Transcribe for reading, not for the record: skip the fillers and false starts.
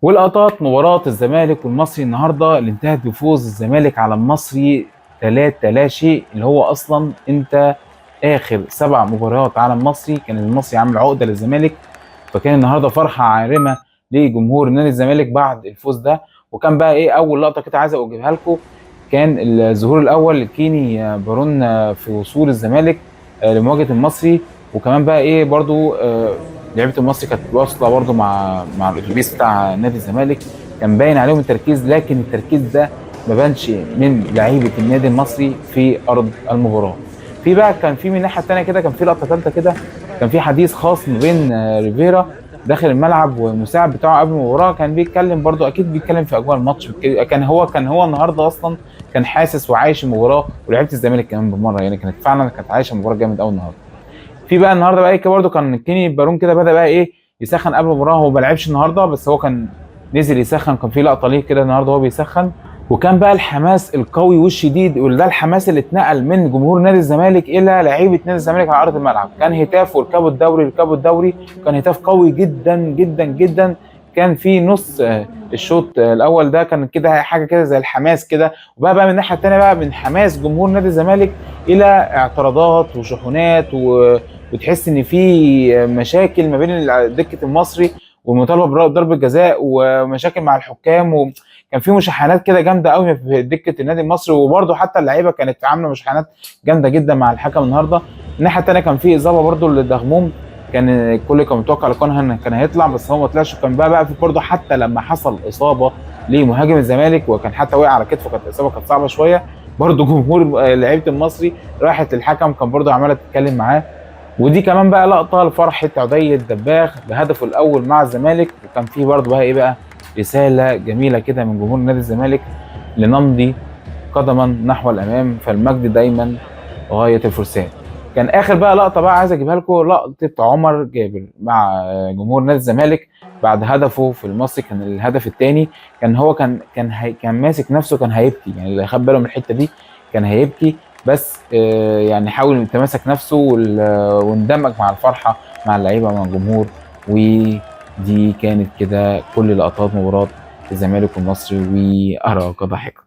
ولقطات مباراة الزمالك والمصري النهارده اللي انتهت بفوز الزمالك على المصري 3 لا شيء، اللي هو اصلا انت اخر 7 مباريات على المصري كان المصري عامل عقده للزمالك. فكان النهارده فرحه عارمه لجمهور نادي الزمالك بعد الفوز ده. وكان بقى ايه اول لقطه كده عايز اجيبها لكم، كان الظهور الاول لكيني بارون في وصول الزمالك لمواجهه المصري. وكمان بقى ايه برضو لعيبه المصري كانت واصله برضو مع الاتوبيس بتاع نادي الزمالك. كان باين عليهم التركيز، لكن التركيز ده ما بانش من لعيبه النادي المصري في ارض المباراه. في بقى كان في من الناحيه الثانيه كده، كان في لقطه ثالثه كده، كان في حديث خاص ما بين ريفيرا داخل الملعب والمساعد بتاعه قبل المباراه. كان بيتكلم برضو، اكيد بيتكلم في اجواء الماتش. كان هو النهارده اصلا كان حاسس وعايش المباراه، ولعيبه الزمالك كمان بالمره، يعني كانت عايشه المباراه جامد قوي النهارده. في بقى النهارده بقى ايه برضه كان كيني بارون كده بدا بقى ايه يسخن قبل المباراه. هو ما لعبش النهارده، بس هو كان نزل يسخن، كان في لقطه ليه كده النهارده هو بيسخن. وكان بقى الحماس القوي والشديد، وده الحماس اللي اتنقل من جمهور نادي الزمالك الى لعيبه نادي الزمالك على ارض الملعب. كان هتاف وركبوا الدوري ركبوا الدوري، كان هتاف قوي جدا جدا جدا. كان في نص الشوط الاول ده كان كده حاجه كده زي الحماس كده. وبقى من الناحيه الثانيه بقى من حماس جمهور نادي الزمالك الى اعتراضات وشحنات وتحس ان في مشاكل ما بين دكه المصري والمطالبه بضربه جزاء، ومشاكل مع الحكام، وكان في مشاحنات كده جامده قوي في دكه النادي المصري. وبرده حتى اللعيبه كانت عامله مشاحنات جامده جدا مع الحكم النهارده. الناحيه الثانيه كان في اصابه برده للدغموم، كان الكل كان متوقع لكونها كان هيطلع، بس هو ما طلعش. وكان بقى في برده حتى لما حصل اصابه لمهاجم الزمالك وكان حتى وقع على كتفه، كانت الاصابه كانت صعبه شويه. برده جمهور لعيبه المصري راحت للحكم، كان برده عماله تتكلم معاه. ودي كمان بقى لقطه لفرحه عدي الدباغ بهدفه الاول مع الزمالك. وكان فيه برده بقى ايه بقى رساله جميله كده من جمهور نادي الزمالك: لنمضي قدما نحو الامام، فالمجد دايما غايه الفرسان. كان اخر بقى لقطه بقى عايز اجيبها لكم، لقطه عمر جابر مع جمهور نادي الزمالك بعد هدفه في المصري، كان الهدف الثاني. كان هو كان ماسك نفسه، كان هيبكي، يعني اللي خد باله من الحته دي كان هيبكي. بس يعني حاول يتماسك نفسه واندمج مع الفرحه مع اللعيبه مع الجمهور. ودي كانت كده كل لقطات مباراه الزمالك والمصري، واراك ضحك.